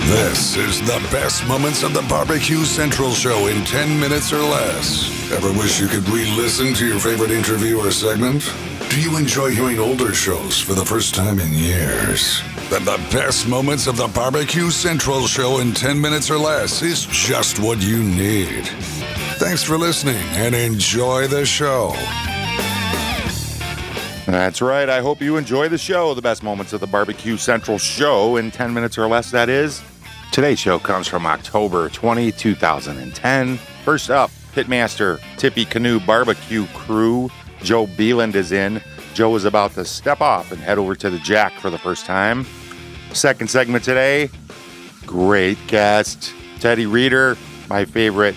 This is the best moments of the Barbecue Central show in 10 minutes or less. Ever wish you could re-listen to your favorite interview or segment? Do you enjoy hearing older shows for the first time in years? Then the best moments of the Barbecue Central show in 10 minutes or less is just what you need. Thanks for listening and enjoy the show. That's right. I hope you enjoy the show. The best moments of the Barbecue Central show in 10 minutes or less, that is. Today's show comes from October 20, 2010. First up, Pitmaster Tippy Canoe Barbecue Crew. Joe Beeland is in. Joe is about to step off and head over to the Jack for the first time. Second segment today, great guest, Teddy Reeder, my favorite,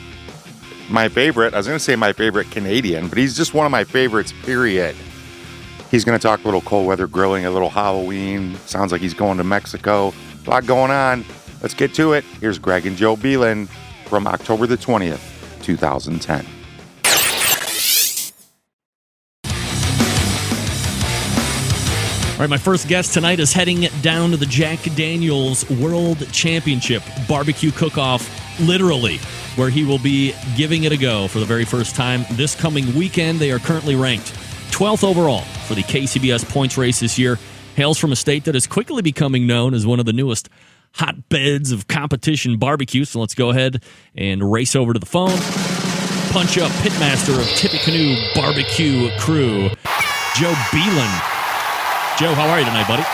I was going to say my favorite Canadian, but he's just one of my favorites, period. He's going to talk a little cold weather grilling, a little Halloween. Sounds like he's going to Mexico. A lot going on. Let's get to it. Here's Greg and Joe Beeland from October the 20th, 2010. All right, my first guest tonight is heading down to the Jack Daniel's World Championship Barbecue Cook-Off, literally, where he will be giving it a go for the very first time this coming weekend. They are currently ranked 12th overall for the KCBS points race this year. Hails from a state that is quickly becoming known as one of the newest hotbeds of competition barbecue. So let's go ahead and race over to the phone. Punch up Pitmaster of Tippy Canoe Barbecue Crew, Joe Beeland. Joe, how are you tonight, buddy?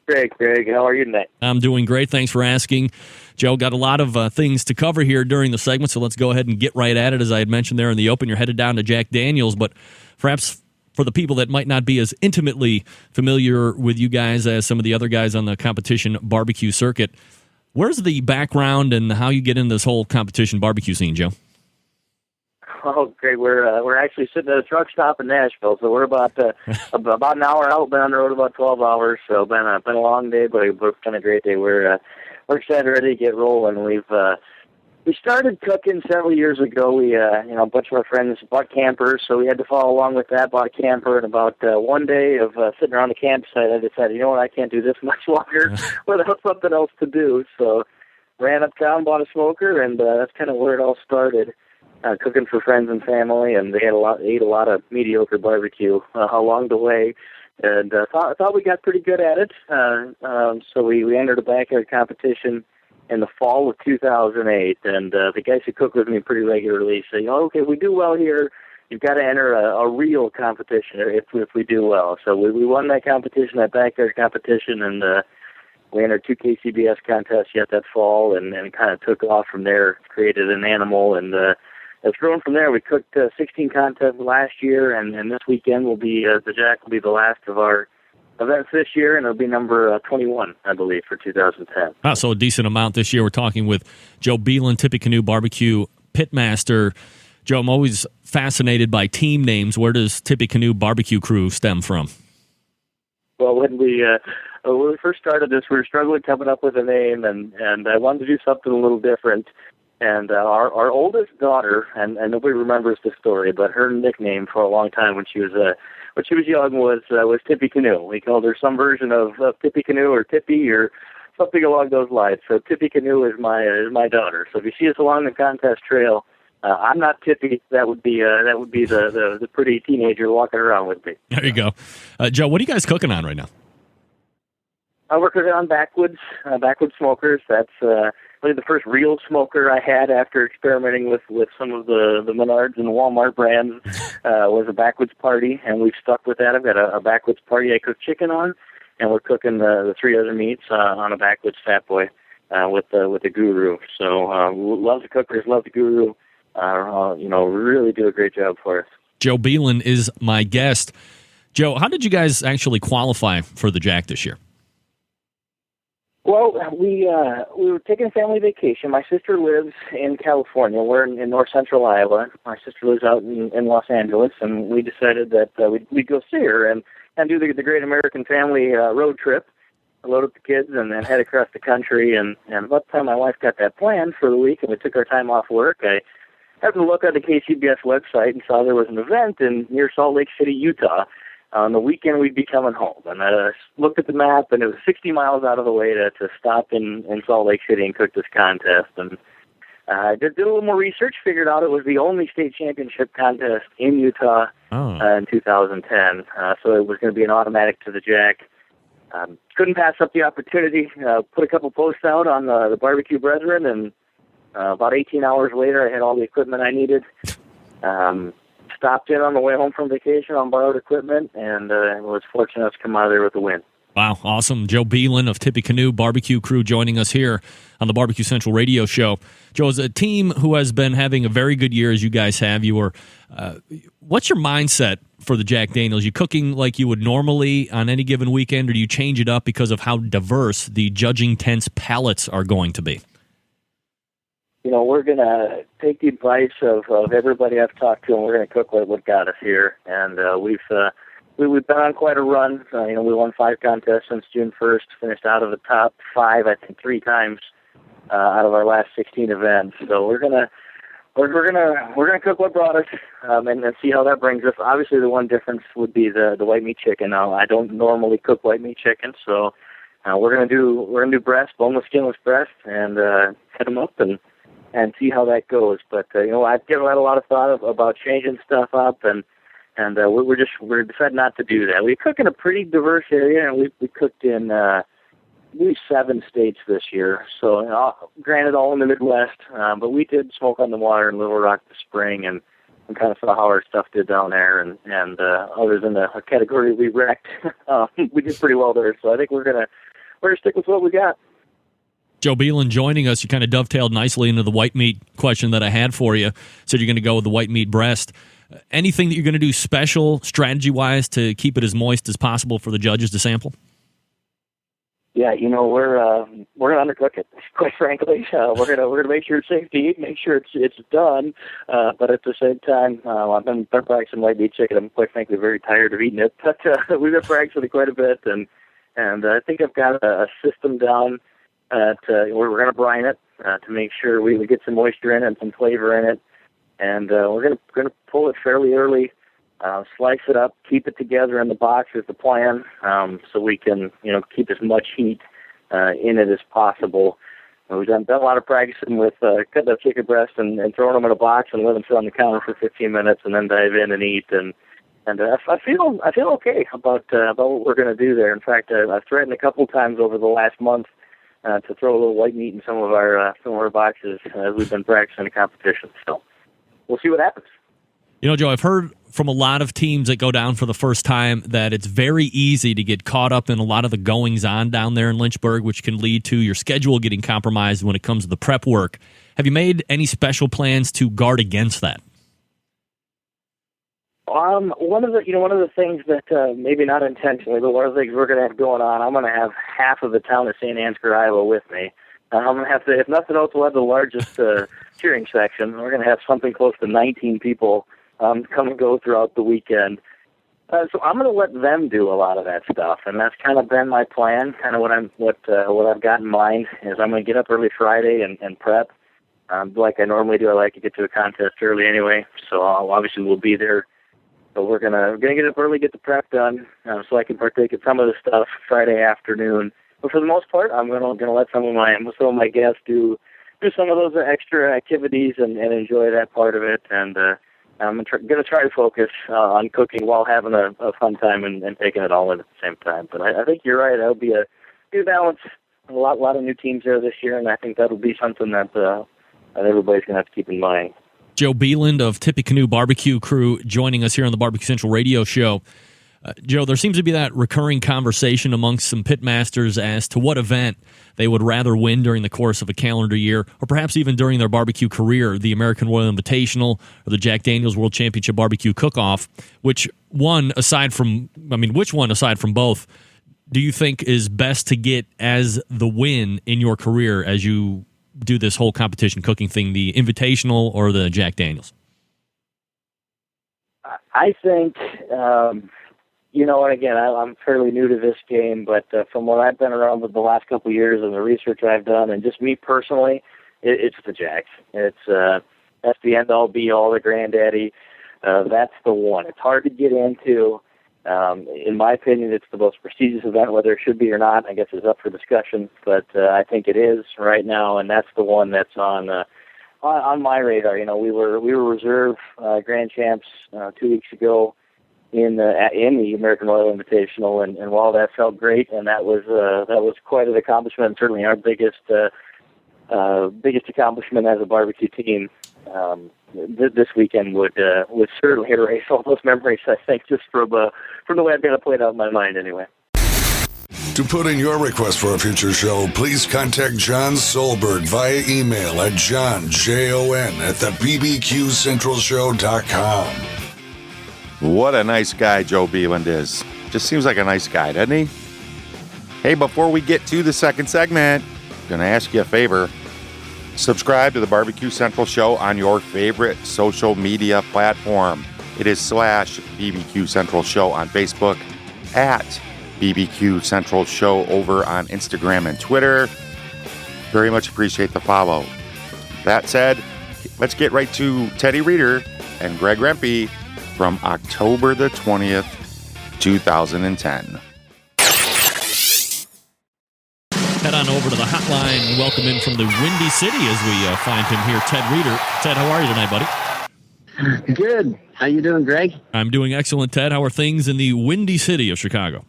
Great, Greg. How are you tonight? I'm doing great. Thanks for asking. Joe, got a lot of things to cover here during the segment, so let's go ahead and get right at it. As I had mentioned there in the open, you're headed down to Jack Daniel's, but perhaps for the people that might not be as intimately familiar with you guys as some of the other guys on the competition barbecue circuit, where's the background and how you get in this whole competition barbecue scene, Joe? Oh, great. We're actually sitting at a truck stop in Nashville, so we're about an hour out. Been on the road about 12 hours, so been a long day, but it's been a great day. We're excited, ready to get rolling. We started cooking several years ago. We a bunch of our friends bought campers, so we had to follow along with that. Bought a camper, and about one day of sitting around the campsite, I decided, you know what, I can't do this much longer without something else to do. So ran uptown, bought a smoker, and that's kind of where it all started. Cooking for friends and family, and ate a lot of mediocre barbecue along the way, and thought we got pretty good at it. So we entered a backyard competition in the fall of 2008, and the guys who cook with me pretty regularly say, okay, we do well here, you've got to enter a real competition if we do well. So we won that competition, that backyard competition, and we entered 2 KCBS contests yet that fall, and kind of took off from there, created an animal, and it's grown from there. We cooked 16 contests last year, and this weekend will be the Jack will be the last of our events this year, and it'll be number 21, I believe, for 2010. So a decent amount this year. We're talking with Joe Beeland, Tippy Canoe Barbecue Pitmaster. Joe, I'm always fascinated by team names. Where does Tippy Canoe Barbecue Crew stem from? Well, when we first started this, we were struggling coming up with a name, and I wanted to do something a little different. And our oldest daughter, and nobody remembers the story, but her nickname for a long time when she was young was Tippy Canoe. We called her some version of Tippy Canoe or Tippy or something along those lines. So Tippy Canoe is my daughter. So if you see us along the contest trail, I'm not Tippy. That would be the pretty teenager walking around with me. There you go, Joe. What are you guys cooking on right now? We're cooking on backwoods smokers. That's really the first real smoker I had after experimenting with some of the Menards and Walmart brands. Was a backwoods party, and we've stuck with that. I've got a backwoods party I cook chicken on, and we're cooking the 3 other meats on a backwoods Fat Boy with the Guru. So love the cookers, love the Guru. Really do a great job for us. Joe Beeland is my guest. Joe, how did you guys actually qualify for the Jack this year? Well, we were taking a family vacation. My sister lives in California. We're in north central Iowa. My sister lives out in Los Angeles, and we decided that we'd go see her and do the Great American Family road trip, load up the kids, and then head across the country. And about the time my wife got that planned for the week, and we took our time off work, I happened to look at the KCBS website and saw there was an event near Salt Lake City, Utah. on the weekend we'd be coming home. And I looked at the map, and it was 60 miles out of the way to stop in Salt Lake City and cook this contest. And I did a little more research, figured out it was the only state championship contest in Utah in 2010. So it was going to be an automatic to the Jack. Couldn't pass up the opportunity. Put a couple posts out on the Barbecue Brethren, and about 18 hours later, I had all the equipment I needed. Stopped in on the way home from vacation on borrowed equipment, and was fortunate enough to come out of there with a win. Wow, awesome. Joe Beelan of Tippecanoe Barbecue Crew joining us here on the Barbecue Central radio show. Joe, as a team who has been having a very good year, as you guys have, what's your mindset for the Jack Daniels? You cooking like you would normally on any given weekend, or do you change it up because of how diverse the judging tent's palates are going to be? We're going to take the advice of everybody I've talked to, and we're going to cook what got us here. And we've been on quite a run. We won 5 contests since June 1st, finished out of the top 5, I think, 3 times out of our last 16 events. So we're gonna cook what brought us, and see how that brings us. Obviously, the one difference would be the white meat chicken. Now, I don't normally cook white meat chicken, so we're gonna do breast, boneless, skinless breast, and cut them up and see how that goes. But I've given that a lot of thought about changing stuff up, and we're decided not to do that. We cook in a pretty diverse area, and we cooked in 7 states this year. So granted, all in the Midwest, but we did Smoke on the Water in Little Rock this spring, and kind of saw how our stuff did down there. And other than the category we wrecked, we did pretty well there. So I think we're gonna stick with what we got. Joe Beelan joining us. You kind of dovetailed nicely into the white meat question that I had for you. Said you're going to go with the white meat breast. Anything that you're going to do special, strategy-wise, to keep it as moist as possible for the judges to sample? Yeah, we're going to undercook it. Quite frankly, we're going to make sure it's safe to eat, make sure it's done. But at the same time, I've been practicing white meat chicken. I'm quite frankly very tired of eating it. But we've been practicing it quite a bit, and I think I've got a system down. We're going to brine it to make sure we get some moisture in it and some flavor in it, and we're going to pull it fairly early, slice it up, keep it together in the box is the plan, so we can keep as much heat in it as possible. We've done a lot of practicing with cutting up chicken breast and throwing them in a box and letting them sit on the counter for 15 minutes and then dive in and eat. And I feel okay about what we're going to do there. In fact, I've threatened a couple times over the last month to throw a little white meat in some of our boxes as we've been practicing the competition. So we'll see what happens. Joe, I've heard from a lot of teams that go down for the first time that it's very easy to get caught up in a lot of the goings-on down there in Lynchburg, which can lead to your schedule getting compromised when it comes to the prep work. Have you made any special plans to guard against that? One of the things that maybe not intentionally, but one of the things we're going to have going on, I'm going to have half of the town of St. Ansgar, Iowa, with me. I'm going to have to, if nothing else, we'll have the largest cheering section. We're going to have something close to 19 people come and go throughout the weekend. So I'm going to let them do a lot of that stuff, and that's kind of been my plan. Kind of what I've got in mind is I'm going to get up early Friday and prep, like I normally do. I like to get to a contest early anyway, so obviously we'll be there. So we're gonna get up early, get the prep done, so I can partake in some of the stuff Friday afternoon. But for the most part, I'm gonna let some of my guests do some of those extra activities and enjoy that part of it. And I'm gonna try to focus on cooking while having a fun time and taking it all in at the same time. But I think you're right. That'll be a good balance. A lot of new teams there this year, and I think that'll be something that everybody's gonna have to keep in mind. Joe Beeland of Tippecanoe Barbecue Crew joining us here on the Barbecue Central radio show. Joe, there seems to be that recurring conversation amongst some pitmasters as to what event they would rather win during the course of a calendar year, or perhaps even during their barbecue career, the American Royal Invitational or the Jack Daniels World Championship Barbecue Cook-Off. Which one aside from both do you think is best to get as the win in your career as you do this whole competition cooking thing, the Invitational or the Jack Daniels? I think, and again, I'm fairly new to this game, but from what I've been around with the last couple of years and the research I've done, and just me personally, it's the Jacks. That's the end-all, be-all, the granddaddy. That's the one. It's hard to get into. In my opinion, it's the most prestigious event. Whether it should be or not, I guess is up for discussion. But I think it is right now, and that's the one that's on my radar. You know, we were reserve grand champs 2 weeks ago in the American Royal Invitational, and while that felt great, and that was quite an accomplishment, and certainly our biggest accomplishment as a barbecue team. This weekend would certainly erase all those memories, I think, just from the way I've got it played out in my mind anyway. To put in your request for a future show, please contact John Solberg via email at bbqcentralshow.com. What a nice guy Joe Beeland is. Just seems like a nice guy, doesn't he? Hey, before we get to the second segment, I'm going to ask you a favor. Subscribe to the Barbecue Central Show on your favorite social media platform. It is /BBQ Central Show on Facebook, at BBQ Central Show over on Instagram and Twitter. Very much appreciate the follow. That said, let's get right to Teddy Reeder and Greg Rempe from October the 20th, 2010. Head on over to the hotline and welcome in from the Windy City as we find him here, Ted Reeder. Ted, how are you tonight, buddy? Good. How you doing, Greg? I'm doing excellent, Ted. How are things in the Windy City of Chicago?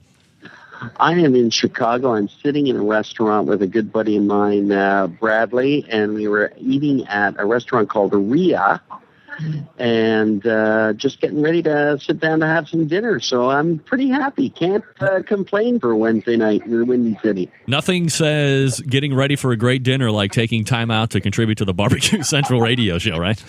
I am in Chicago. I'm sitting in a restaurant with a good buddy of mine, Bradley, and we were eating at a restaurant called Aria, and just getting ready to sit down to have some dinner. So I'm pretty happy. Can't complain for Wednesday night in the Windy City. Nothing says getting ready for a great dinner like taking time out to contribute to the Barbecue Central radio show, right?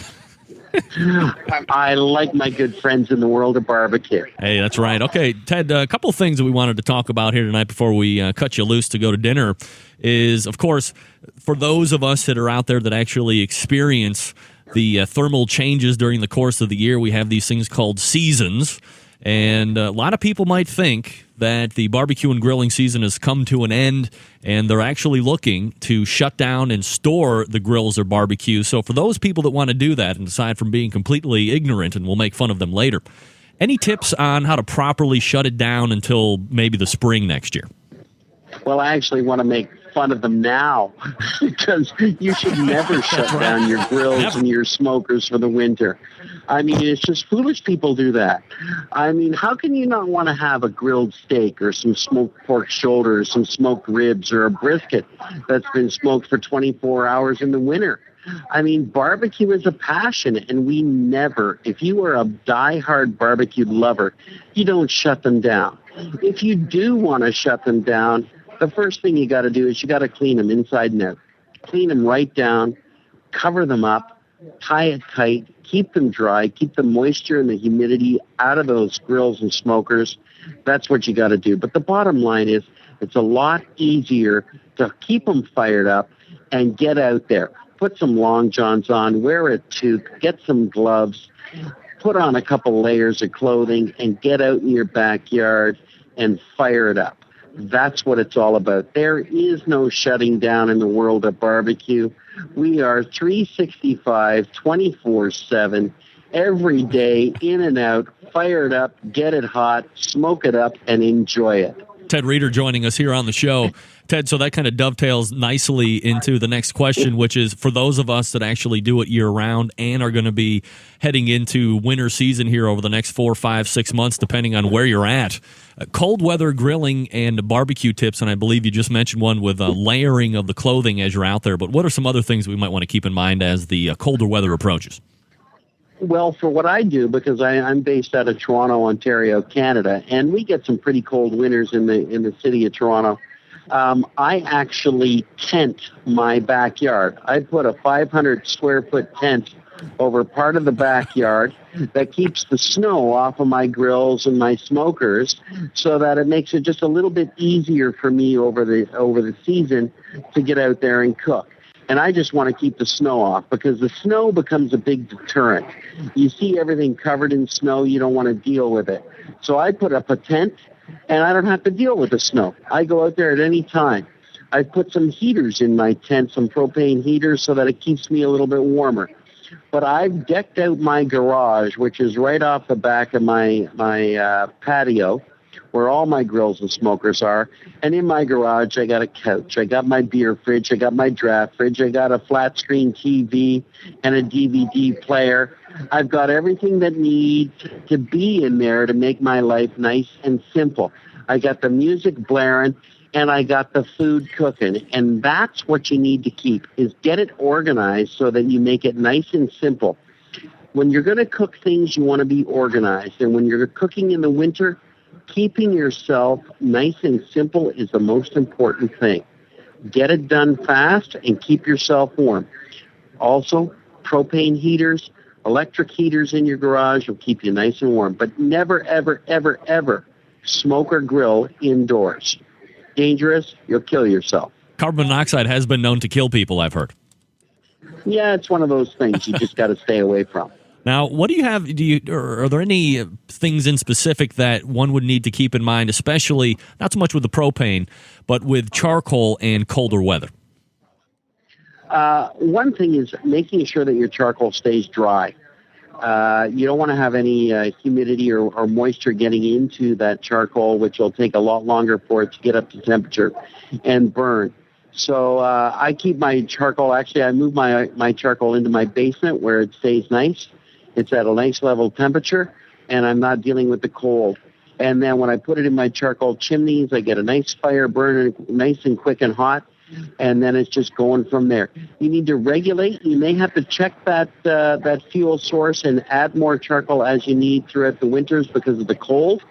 I like my good friends in the world of barbecue. Hey, that's right. Okay, Ted, a couple of things that we wanted to talk about here tonight before we cut you loose to go to dinner is, of course, for those of us that are out there that actually experience the thermal changes during the course of the year, we have these things called seasons. And a lot of people might think that the barbecue and grilling season has come to an end, and they're actually looking to shut down and store the grills or barbecue. So for those people that want to do that, and aside from being completely ignorant, and we'll make fun of them later, any tips on how to properly shut it down until maybe the spring next year? Well, I actually want to make fun of them now because you should never shut down your grills and your smokers for the winter. I mean, it's just foolish people do that. I mean, how can you not want to have a grilled steak or some smoked pork shoulder or some smoked ribs or a brisket that's been smoked for 24 hours in the winter? I mean, barbecue is a passion, and we never, if you are a diehard barbecue lover, you don't shut them down. If you do want to shut them down, the first thing you got to do is you got to clean them inside and out. Clean them right down, cover them up, tie it tight, keep them dry, keep the moisture and the humidity out of those grills and smokers. That's what you got to do. But the bottom line is it's a lot easier to keep them fired up and get out there. Put some long johns on, wear a toque, get some gloves, put on a couple layers of clothing, and get out in your backyard and fire it up. That's what it's all about. There is no shutting down in the world of barbecue. We are 365, 24/7, every day, in and out, fire it up, get it hot, smoke it up, and enjoy it. Ted Reeder joining us here on the show. Ted, so that kind of dovetails nicely into the next question, which is for those of us that actually do it year-round and are going to be heading into winter season here over the next 4, 5, 6 months, depending on where you're at. Cold weather grilling and barbecue tips, and I believe you just mentioned one with layering of the clothing as you're out there, but what are some other things we might want to keep in mind as the colder weather approaches? Well, for what I do, because I'm based out of Toronto, Ontario, Canada, and we get some pretty cold winters in the city of Toronto, I actually tent my backyard. I put a 500 square foot tent over part of the backyard that keeps the snow off of my grills and my smokers, so that it makes it just a little bit easier for me over the season to get out there and cook. And I just want to keep the snow off because the snow becomes a big deterrent. You see everything covered in snow, you don't want to deal with it. So I put up a tent, and I don't have to deal with the snow. I go out there at any time. I put some heaters in my tent, some propane heaters, so that it keeps me a little bit warmer. But I've decked out my garage, which is right off the back of my patio, where all my grills and smokers are. And in my garage, I got a couch. I got my beer fridge. I got my draft fridge. I got a flat screen TV and a DVD player. I've got everything that needs to be in there to make my life nice and simple. I got the music blaring, and I got the food cooking. And that's what you need to keep, is get it organized so that you make it nice and simple. When you're going to cook things, you want to be organized. And when you're cooking in the winter, keeping yourself nice and simple is the most important thing. Get it done fast and keep yourself warm. Also, propane heaters, electric heaters in your garage will keep you nice and warm. But never, ever, ever, ever smoke or grill indoors. Dangerous, you'll kill yourself. Carbon monoxide has been known to kill people, I've heard. Yeah, it's one of those things you just got to stay away from. Now, what do you have? Are there any things in specific that one would need to keep in mind, especially not so much with the propane, but with charcoal and colder weather? One thing is making sure that your charcoal stays dry. You don't want to have any humidity or moisture getting into that charcoal, which will take a lot longer for it to get up to temperature and burn. So I keep my charcoal, actually I move my charcoal into my basement where it stays nice. It's at a nice level temperature, and I'm not dealing with the cold. And then when I put it in my charcoal chimneys, I get a nice fire burning nice and quick and hot, and then it's just going from there. You need to regulate. You may have to check that fuel source and add more charcoal as you need throughout the winters because of the cold.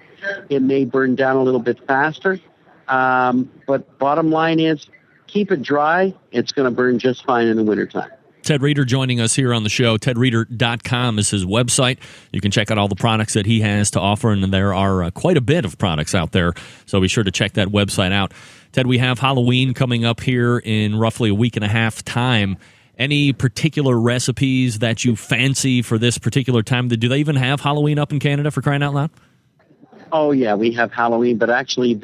It may burn down a little bit faster. But bottom line is, keep it dry. It's going to burn just fine in the wintertime. Ted Reeder joining us here on the show. TedReeder.com is his website. You can check out all the products that he has to offer, and there are quite a bit of products out there, so be sure to check that website out. Ted, we have Halloween coming up here in roughly a week and a half time. Any particular recipes that you fancy for this particular time? Do they even have Halloween up in Canada, for crying out loud? Oh, yeah, we have Halloween, but actually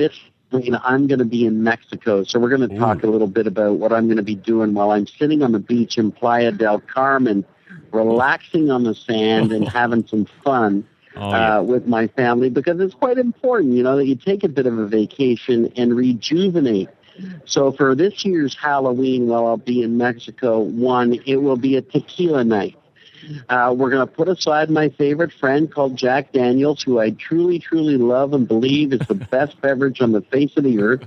I'm going to be in Mexico, so we're going to talk a little bit about what I'm going to be doing while I'm sitting on the beach in Playa del Carmen, relaxing on the sand and having some fun with my family, because it's quite important, that you take a bit of a vacation and rejuvenate. So for this year's Halloween, while I'll be in Mexico, it will be a tequila night. We're going to put aside my favorite friend called Jack Daniels, who I truly, truly love and believe is the best beverage on the face of the earth.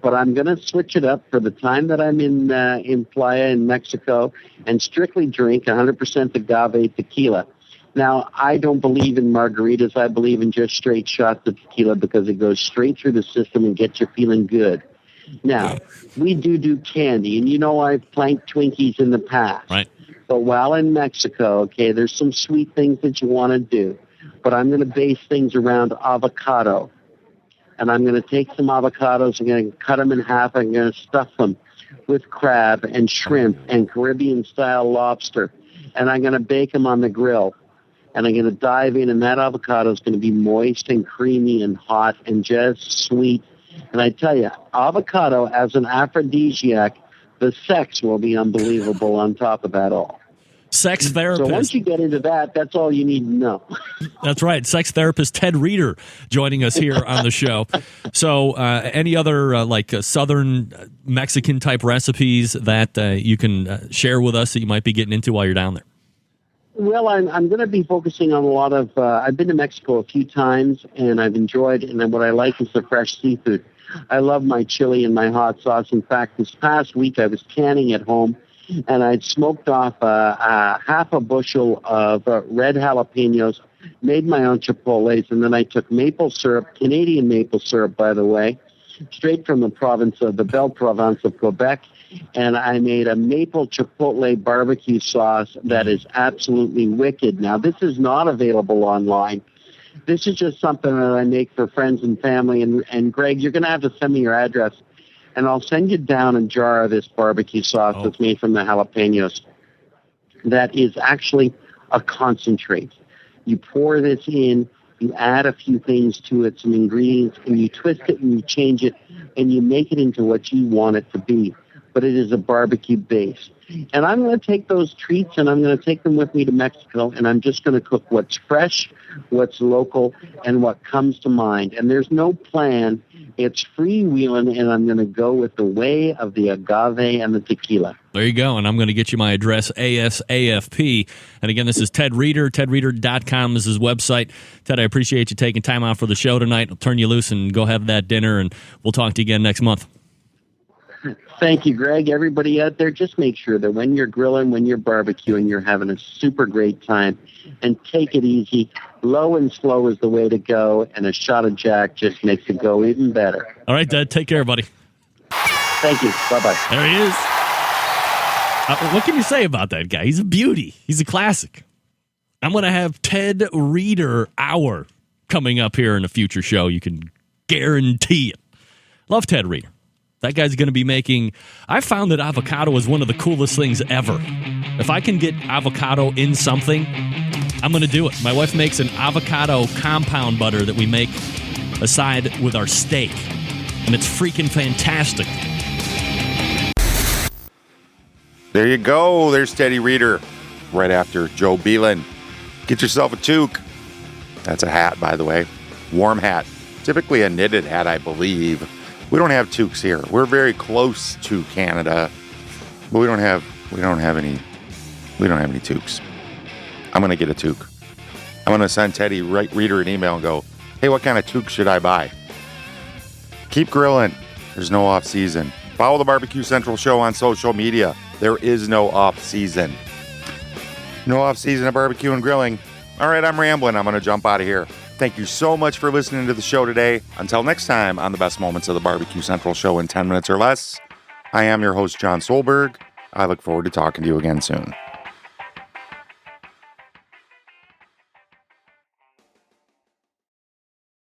But I'm going to switch it up for the time that I'm in Playa in Mexico and strictly drink 100% agave tequila. Now, I don't believe in margaritas. I believe in just straight shots of tequila because it goes straight through the system and gets you feeling good. Now, we do candy, and I've planked Twinkies in the past. Right. But while in Mexico, there's some sweet things that you want to do. But I'm going to base things around avocado. And I'm going to take some avocados, I'm going to cut them in half, I'm going to stuff them with crab and shrimp and Caribbean-style lobster. And I'm going to bake them on the grill. And I'm going to dive in, and that avocado is going to be moist and creamy and hot and just sweet. And I tell you, avocado as an aphrodisiac, the sex will be unbelievable on top of that all. Sex therapist. So once you get into that, that's all you need to know. That's right. Sex therapist Ted Reeder joining us here on the show. So any other Southern Mexican type recipes that you can share with us that you might be getting into while you're down there? Well, I'm going to be focusing on a lot of, I've been to Mexico a few times, and I've enjoyed, and then what I like is the fresh seafood. I love my chili and my hot sauce. In fact, this past week I was canning at home, and I'd smoked off half a bushel of red jalapenos, made my own chipotles, and then I took maple syrup, Canadian maple syrup, by the way, straight from the province of the Belle Province of Quebec, and I made a maple chipotle barbecue sauce that is absolutely wicked. Now, this is not available online. This is just something that I make for friends and family. And Greg, you're going to have to send me your address, and I'll send you down a jar of this barbecue sauce that's made from the jalapenos. That is actually a concentrate. You pour this in, you add a few things to it, some ingredients, and you twist it and you change it, and you make it into what you want it to be. but it is a barbecue base. And I'm going to take those treats and I'm going to take them with me to Mexico, and I'm just going to cook what's fresh, what's local, and what comes to mind. And there's no plan. It's freewheeling, and I'm going to go with the way of the agave and the tequila. There you go, and I'm going to get you my address, ASAFP. And again, this is Ted Reeder. TedReeder.com is his website. Ted, I appreciate you taking time out for the show tonight. I'll turn you loose and go have that dinner, and we'll talk to you again next month. Thank you, Greg. Everybody out there, just make sure that when you're grilling, when you're barbecuing, you're having a super great time. And take it easy. Low and slow is the way to go, and a shot of Jack just makes it go even better. All right, Dad. Take care, buddy. Thank you. Bye-bye. There he is. What can you say about that guy? He's a beauty. He's a classic. I'm going to have Ted Reeder Hour coming up here in a future show. You can guarantee it. Love Ted Reeder. That guy's going to be making... I found that avocado is one of the coolest things ever. If I can get avocado in something, I'm going to do it. My wife makes an avocado compound butter that we make aside with our steak, and it's freaking fantastic. There you go. There's Teddy Reeder right after Joe Beelan. Get yourself a toque. That's a hat, by the way. Warm hat. Typically a knitted hat, I believe. We don't have toques here. We're very close to Canada, but we don't have any toques. I'm going to get a toque. I'm going to send Teddy Reeder an email and go, hey, what kind of toque should I buy? Keep grilling. There's no off season. Follow the Barbecue Central Show on social media. There is no off season. No off season of barbecue and grilling. All right, I'm rambling. I'm going to jump out of here. Thank you so much for listening to the show today. Until next time on the best moments of the Barbecue Central Show in 10 minutes or less, I am your host, John Solberg. I look forward to talking to you again soon.